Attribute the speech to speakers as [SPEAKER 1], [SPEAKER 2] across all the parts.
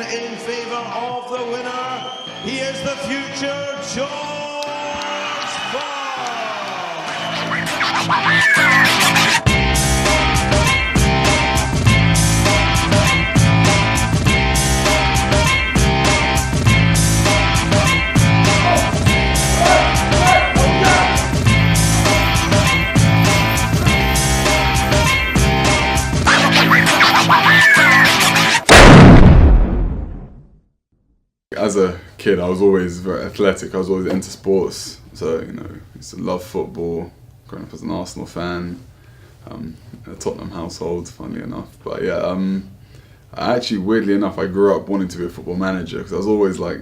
[SPEAKER 1] in favour of the winner. He is the future George Fox.
[SPEAKER 2] As a kid, I was always very athletic. I was always into sports. So, you know, I used to love football, growing up as an Arsenal fan, a Tottenham household, funnily enough. But yeah, I actually, weirdly enough, I grew up wanting to be a football manager because I was always like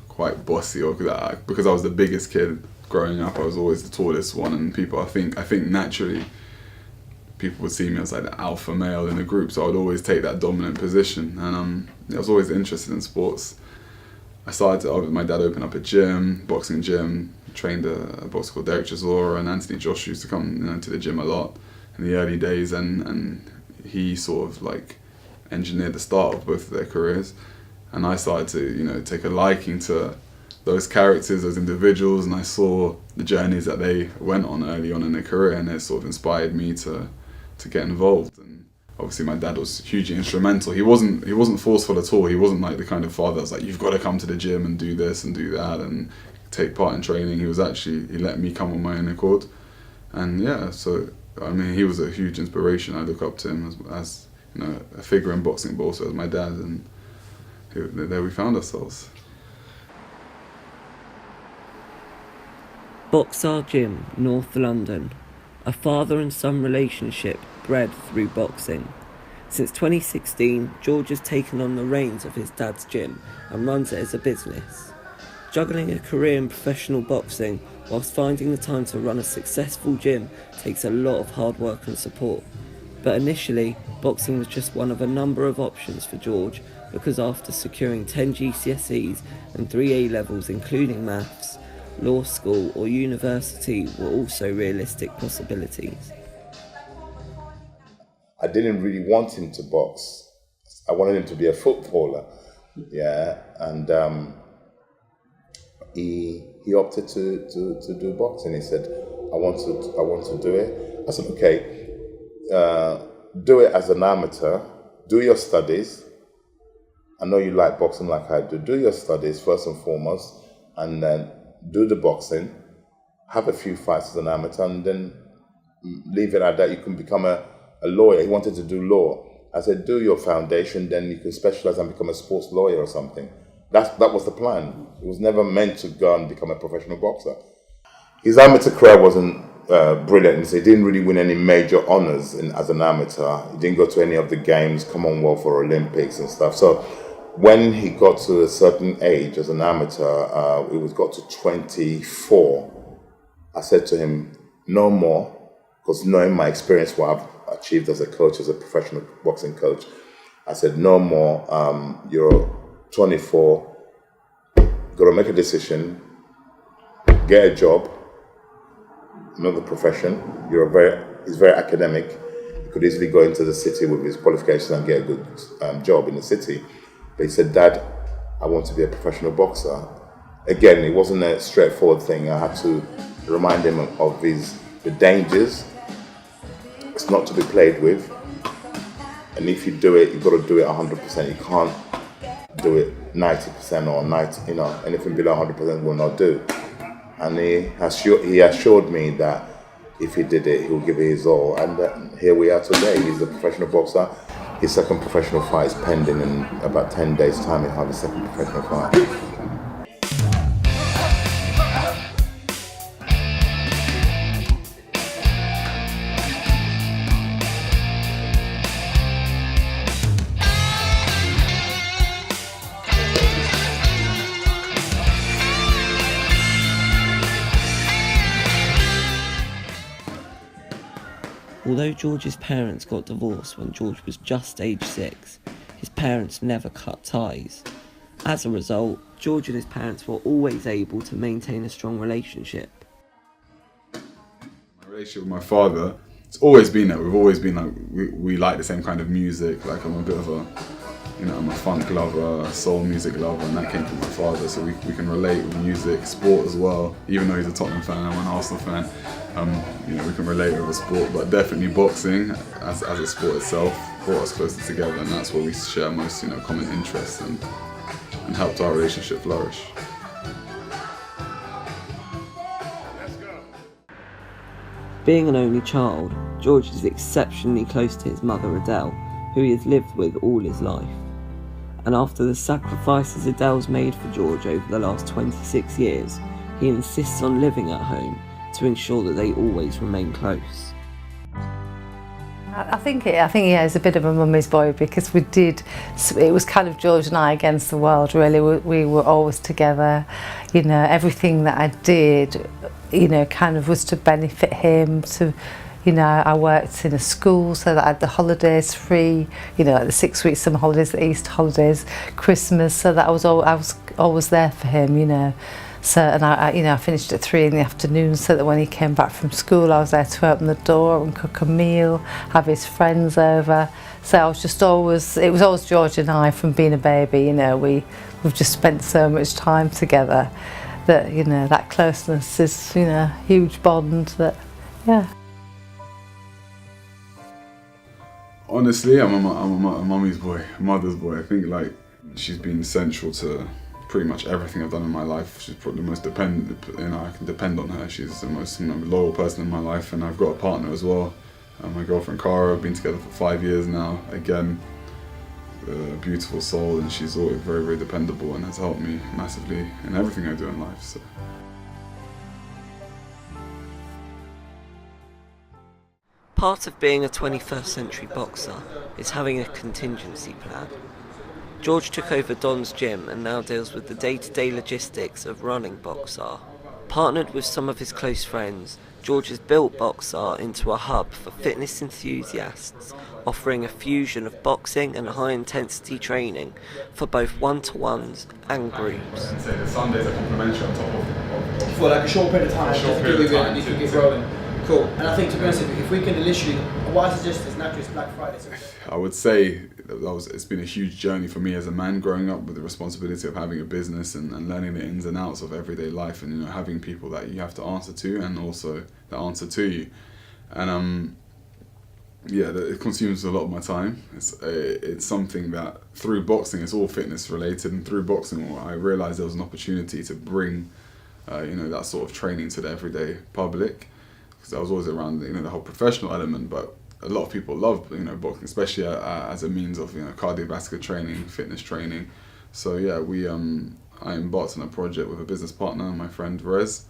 [SPEAKER 2] quite bossy, or because I was the biggest kid growing up. I was always the tallest one, and people, I think naturally, people would see me as like the alpha male in the group. So I would always take that dominant position, and I was always interested in sports. My dad opened up a gym, boxing gym, trained a boxer called Derek Chisora, and Anthony Josh used to come to the gym a lot in the early days, and he sort of like engineered the start of both of their careers. And I started to, take a liking to those characters, those individuals, and I saw the journeys that they went on early on in their career, and it sort of inspired me to get involved. And obviously my dad was hugely instrumental. He wasn't forceful at all. He wasn't like the kind of father that's like, you've got to come to the gym and do this and do that and take part in training. He let me come on my own accord. And yeah, so I mean, he was a huge inspiration. I look up to him as a figure in boxing, but also as my dad, and there we found ourselves.
[SPEAKER 3] Boxar Gym, North London. A father and son relationship bred through boxing. Since 2016, George has taken on the reins of his dad's gym and runs it as a business. Juggling a career in professional boxing whilst finding the time to run a successful gym takes a lot of hard work and support. But initially, boxing was just one of a number of options for George, because after securing 10 GCSEs and 3 A-levels including maths, law school or university were also realistic possibilities.
[SPEAKER 4] I didn't really want him to box. I wanted him to be a footballer. Yeah, and he opted to do boxing. He said, I want to do it. I said, okay, do it as an amateur, do your studies. I know you like boxing like I do. Do your studies first and foremost, and then do the boxing, have a few fights as an amateur, and then leave it at that. You can become a lawyer. He wanted to do law. I said, do your foundation, then you can specialize and become a sports lawyer or something. That was the plan. It was never meant to go and become a professional boxer. His amateur career wasn't brilliant. He didn't really win any major honors as an amateur. He didn't go to any of the games, Commonwealth or Olympics and stuff. So when he got to a certain age as an amateur, it got to 24, I said to him, no more, because knowing my experience, what I've achieved as a coach, as a professional boxing coach, I said, no more, you're 24, got to make a decision, get a job, another profession. He's very academic. He could easily go into the city with his qualifications and get a good job in the city. But he said, Dad, I want to be a professional boxer. Again, it wasn't a straightforward thing. I had to remind him of the dangers. It's not to be played with. And if you do it, you've got to do it 100%. You can't do it 90% or 90, anything below 100% will not do. And he assured me that if he did it, he would give it his all. And here we are today. He's a professional boxer. His second professional fight is pending. In about 10 days' time, he'll have his second professional fight.
[SPEAKER 3] Although George's parents got divorced when George was just age 6, his parents never cut ties. As a result, George and his parents were always able to maintain a strong relationship.
[SPEAKER 2] My relationship with my father, it's always been that. We've always been like, we like the same kind of music. Like, I'm a bit of a you know, I'm a funk lover, a soul music lover, and that came from my father. So we can relate with music, sport as well. Even though he's a Tottenham fan, I'm an Arsenal fan. You know, we can relate with a sport, but definitely boxing as a sport itself brought us closer together, and that's where we share most, you know, common interests and helped our relationship flourish.
[SPEAKER 3] Being an only child, George is exceptionally close to his mother Adele, who he has lived with all his life. And after the sacrifices Adele's made for George over the last 26 years, he insists on living at home to ensure that they always remain close.
[SPEAKER 5] I think he's a bit of a mummy's boy, because it was kind of George and I against the world, really. We were always together. You know, everything that I did, you know, kind of was to benefit him. You know, I worked in a school so that I had the holidays free, you know, like the 6 week summer holidays, the Easter holidays, Christmas, so that I was always there for him, you know. So, and I finished at 3 in the afternoon, so that when he came back from school, I was there to open the door and cook a meal, have his friends over. So I was just always, it was always George and I from being a baby, you know, we've just spent so much time together that, you know, that closeness is, you know, a huge bond that, yeah.
[SPEAKER 2] Honestly, I'm a mummy's boy, a mother's boy. I think, like, she's been central to pretty much everything I've done in my life. She's probably the most dependent, you know, I can depend on her. She's the most, you know, loyal person in my life, and I've got a partner as well. My girlfriend Cara, I've been together for 5 years now. Again, a beautiful soul, and she's always very, very dependable and has helped me massively in everything I do in life. So.
[SPEAKER 3] Part of being a 21st century boxer is having a contingency plan. George took over Don's gym and now deals with the day-to-day logistics of running Boxar. Partnered with some of his close friends, George has built Boxar into a hub for fitness enthusiasts, offering a fusion of boxing and high-intensity training for both one-to-ones and groups.
[SPEAKER 2] And say the Sundays are complimentary on top of
[SPEAKER 6] for like a short period of time,
[SPEAKER 2] short period of time
[SPEAKER 6] you can get growing. Cool. And I think, to be honest, if we can initially, what I suggest is naturally it's Black Friday. So
[SPEAKER 2] I would say it's been a huge journey for me as a man, growing up with the responsibility of having a business and learning the ins and outs of everyday life, and, you know, having people that you have to answer to and also that answer to you. And yeah, it consumes a lot of my time. It's something that through boxing, it's all fitness related, and through boxing I realised there was an opportunity to bring you know, that sort of training to the everyday public, because I was always around, you know, the whole professional element, but a lot of people love, you know, boxing, especially as a means of, you know, cardiovascular training, fitness training. So yeah, I embarked on a project with a business partner, my friend Rez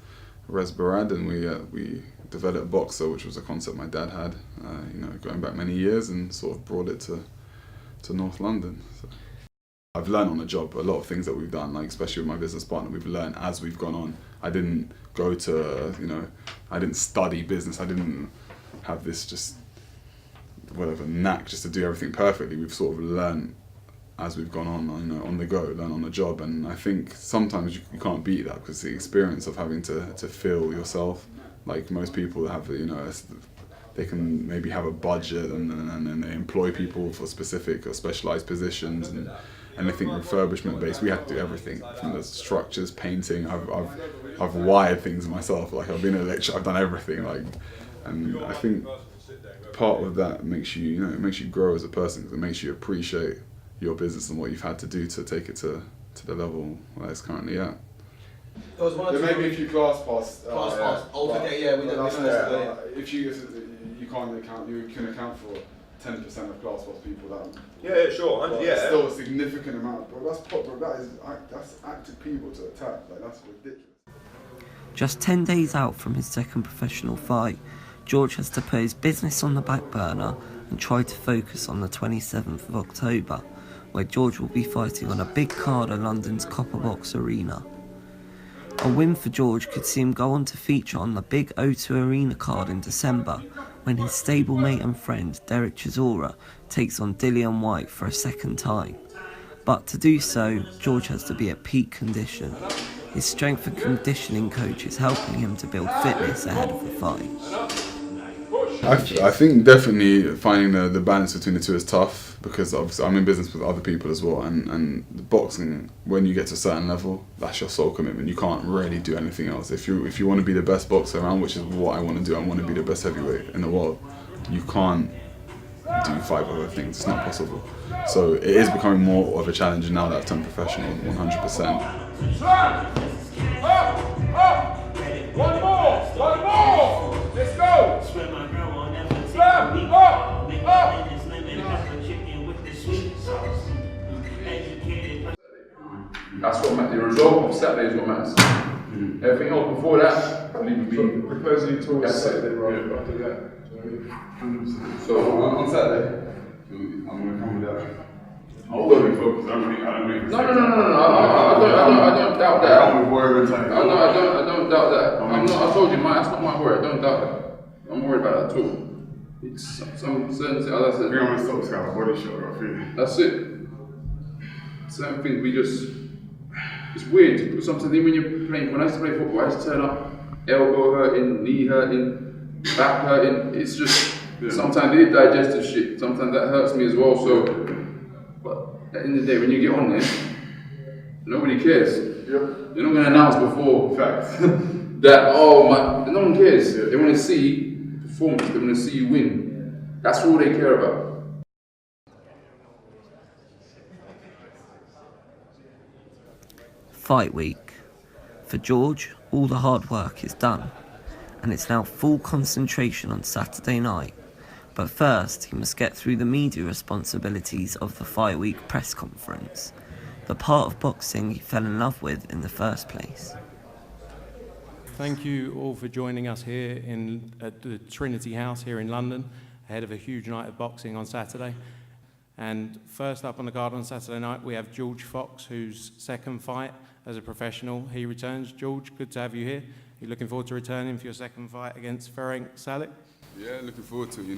[SPEAKER 2] Barad, and we developed Boxer, which was a concept my dad had, you know, going back many years, and sort of brought it to North London. So I've learned on the job a lot of things that we've done, like especially with my business partner, we've learned as we've gone on. I didn't go to, you know, I didn't study business. I didn't have this just whatever knack just to do everything perfectly. We've sort of learned as we've gone on, you know, on the go, learn on the job. And I think sometimes you can't beat that, because the experience of having to feel yourself, like most people that have, you know, they can maybe have a budget and they employ people for specific or specialised positions, and anything refurbishment based. We had to do everything from the structures, painting. I've wired things myself. Like, I've been an electrician, I've done everything. Like, and I think part of that makes you, you know, it makes you grow as a person, because it makes you appreciate your business and what you've had to do to take it to the level where it's currently at. There may be a few class pass.
[SPEAKER 6] Oh, okay, yeah, we don't.
[SPEAKER 2] If you can't account, you can account for 10% of class pass people that.
[SPEAKER 1] Yeah, sure.
[SPEAKER 2] But it's still a significant amount, bro. That's active people to attack. Like, that's ridiculous.
[SPEAKER 3] Just 10 days out from his second professional fight, George has to put his business on the back burner and try to focus on the 27th of October, where George will be fighting on a big card at London's Copper Box Arena. A win for George could see him go on to feature on the big O2 Arena card in December, when his stablemate and friend Derek Chisora takes on Dillian Whyte for a second time. But to do so, George has to be at peak condition. His strength and conditioning coach is helping him to build fitness ahead of the fight.
[SPEAKER 2] I think definitely finding the balance between the two is tough, because obviously I'm in business with other people as well, and the boxing, when you get to a certain level, that's your sole commitment. You can't really do anything else. If you want to be the best boxer around, which is what I want to do, I want to be the best heavyweight in the world, you can't do 5 other things. It's not possible. So it is becoming more of a challenge now that I've turned professional, 100%.
[SPEAKER 7] One more, let's go. That's what matters. The result of Saturday is what matters. Everything else before that, will even be.
[SPEAKER 2] Because you told us Saturday, right? After that. So on Saturday, I'm going to come with that. I'm going to be focused. I don't think.
[SPEAKER 7] No. I don't doubt that.
[SPEAKER 2] I don't worry about
[SPEAKER 7] I don't doubt that. I told you, that's not my word. I don't doubt that. I'm worried about that too. It's some certain things, as I said.
[SPEAKER 2] You're going to stop this kind of body shot, I feel.
[SPEAKER 7] That's it. Certain things we just. It's weird. Sometimes even when you're playing, when I used to play football, I used to turn up, elbow hurting, knee hurting, back hurting. It's just, sometimes it is digestive shit. Sometimes that hurts me as well. So, but at the end of the day, when you get on there, nobody cares.
[SPEAKER 2] Yep.
[SPEAKER 7] You're not going to announce before
[SPEAKER 2] Facts.
[SPEAKER 7] that, no one cares. They want to see performance, they want to see you win. That's all they care about.
[SPEAKER 3] Fight week. For George, all the hard work is done, and it's now full concentration on Saturday night. But first, he must get through the media responsibilities of the fight week press conference, the part of boxing he fell in love with in the first place.
[SPEAKER 8] Thank you all for joining us here at the Trinity House here in London, ahead of a huge night of boxing on Saturday. And first up on the card on Saturday night, we have George Fox, whose second fight as a professional. He returns. George, good to have you here. You're looking forward to returning for your second fight against Ferenc Salik?
[SPEAKER 2] Yeah, looking forward to it.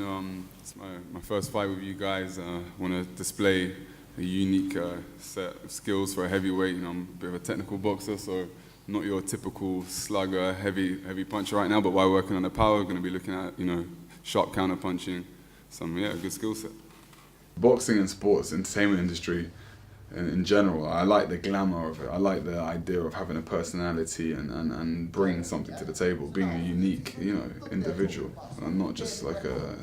[SPEAKER 2] It's my first fight with you guys. I want to display a unique set of skills for a heavyweight. I'm a bit of a technical boxer, so not your typical slugger, heavy puncher right now, but while working on the power, we're going to be looking at, sharp counter punching, a good skill set. Boxing and sports, entertainment industry, in general, I like the glamour of it. I like the idea of having a personality and bringing something to the table, being a unique, individual, and not just like a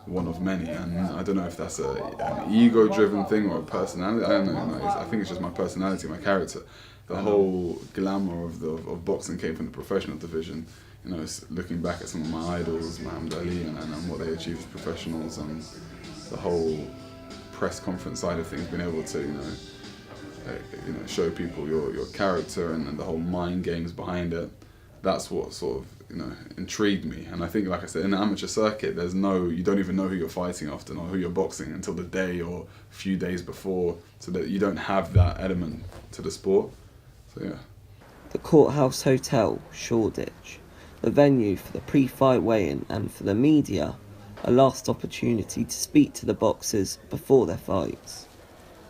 [SPEAKER 2] one of many. And I don't know if that's an ego-driven thing or a personality. I don't know. I think it's just my personality, my character. The whole glamour of boxing came from the professional division. Looking back at some of my idols, Muhammad Ali, and what they achieved as professionals, and the whole press conference side of things, being able to show people your character and the whole mind games behind it. That's what sort of intrigued me. And I think, like I said, in the amateur circuit, you don't even know who you're fighting often or who you're boxing until the day or a few days before, so that you don't have that element to the sport. So yeah.
[SPEAKER 3] The Courthouse Hotel, Shoreditch, the venue for the pre-fight weigh-in and for the media, a last opportunity to speak to the boxers before their fights.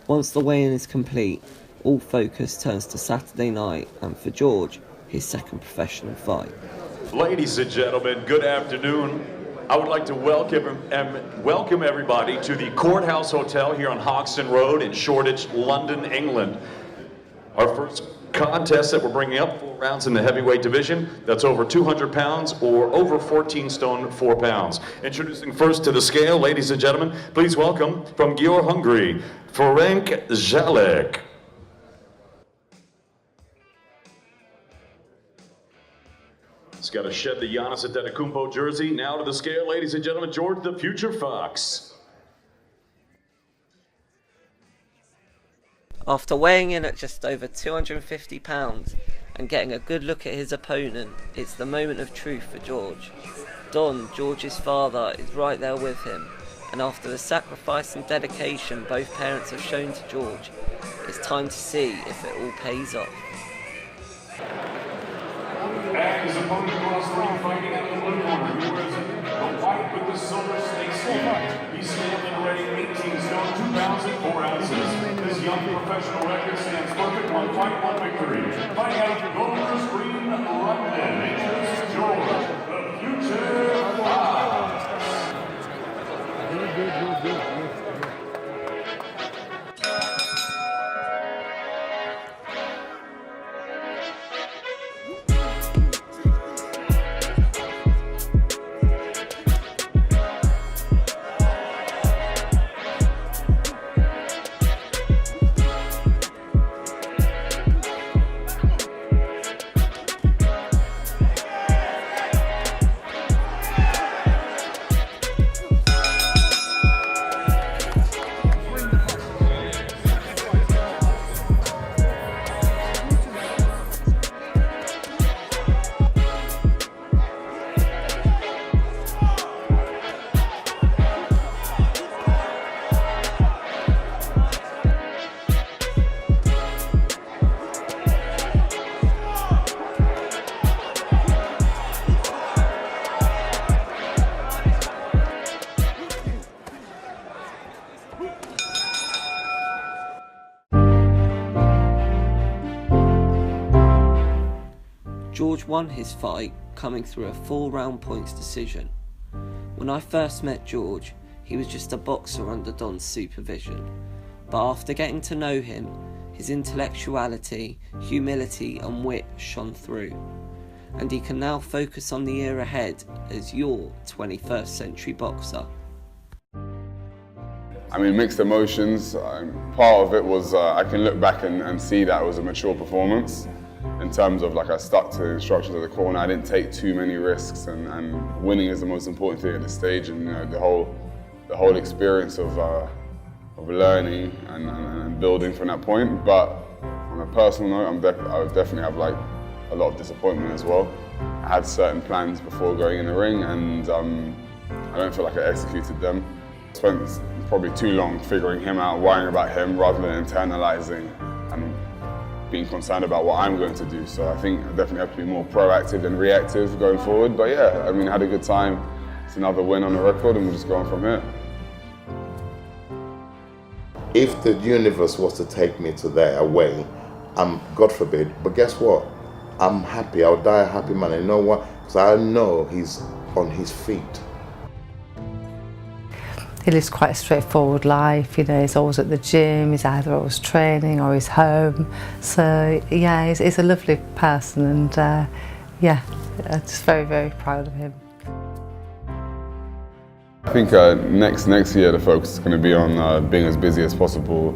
[SPEAKER 3] Once the weigh-in is complete, all focus turns to Saturday night and for George, his second professional fight.
[SPEAKER 9] Ladies and gentlemen, good afternoon. I would like to welcome everybody to the Courthouse Hotel here on Hoxton Road in Shoreditch, London, England. Our first contest that we're bringing up, 4 rounds in the heavyweight division. That's over 200 pounds or over 14 stone, 4 pounds. Introducing first to the scale, ladies and gentlemen, please welcome from Győr, Hungary, Ferenc Salik. He's got to shed the Giannis Antetokounmpo jersey. Now to the scale, ladies and gentlemen, George the Future Fox.
[SPEAKER 3] After weighing in at just over 250 pounds and getting a good look at his opponent, it's the moment of truth for George. Don, George's father, is right there with him, and after the sacrifice and dedication both parents have shown to George, it's time to see if it all pays off.
[SPEAKER 10] And his opponent across the ring, fighting in the blue corner, he wears the white with the silver snakeskin. He's standing ready, 18 stone, 2 pounds and 4 ounces. This young professional record stands perfect, 1 fight, 1 victory. Fighting out of Golders Green, London, it's George, the Future Fox.
[SPEAKER 3] George won his fight, coming through a 4 round points decision. When I first met George, he was just a boxer under Don's supervision, but after getting to know him, his intellectuality, humility and wit shone through, and he can now focus on the year ahead as your 21st century boxer.
[SPEAKER 2] I mean, mixed emotions. Part of it was I can look back and see that it was a mature performance in terms of, like, I stuck to the instructions of the corner. I didn't take too many risks, and winning is the most important thing at this stage, and you know, the whole experience of learning and building from that point. But on a personal note, I would definitely have like a lot of disappointment as well. I had certain plans before going in the ring, and I don't feel like I executed them. I spent probably too long figuring him out, worrying about him, rather than internalizing and being concerned about what I'm going to do. So I think I definitely have to be more proactive than reactive going forward. But yeah, I mean, I had a good time. It's another win on the record, and we'll just go on from here.
[SPEAKER 4] If the universe was to take me to there away, God forbid, but guess what? I'm happy. I'll die a happy man. And you know what? Because I know he's on his feet.
[SPEAKER 5] He lives quite a straightforward life, you know, he's always at the gym, he's either always training or he's home. So yeah, he's a lovely person, and yeah, I'm just very, very proud of him.
[SPEAKER 2] I think next year the focus is going to be on being as busy as possible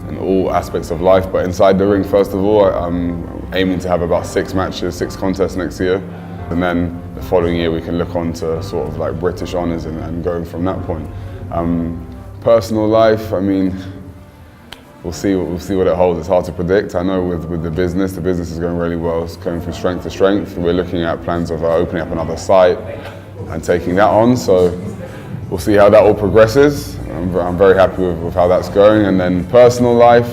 [SPEAKER 2] in all aspects of life, but inside the ring first of all. I'm aiming to have about 6 matches, 6 contests next year, and then the following year we can look on to sort of like British honours and going from that point. Personal life, I mean, we'll see what it holds. It's hard to predict. I know with the business is going really well. It's going from strength to strength. We're looking at plans of opening up another site and taking that on. So we'll see how that all progresses. I'm very happy with how that's going. And then personal life,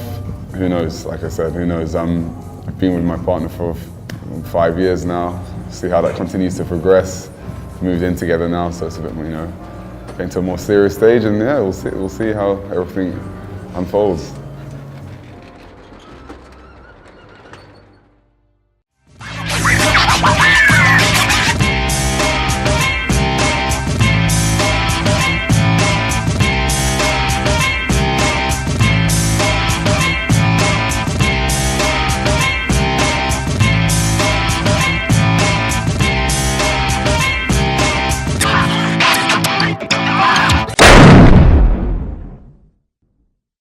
[SPEAKER 2] who knows? Like I said, who knows? I've been with my partner for 5 years now. See how that continues to progress. We've moved in together now, so it's a bit more, you know, getting to a more serious stage. And yeah, we'll see how everything unfolds.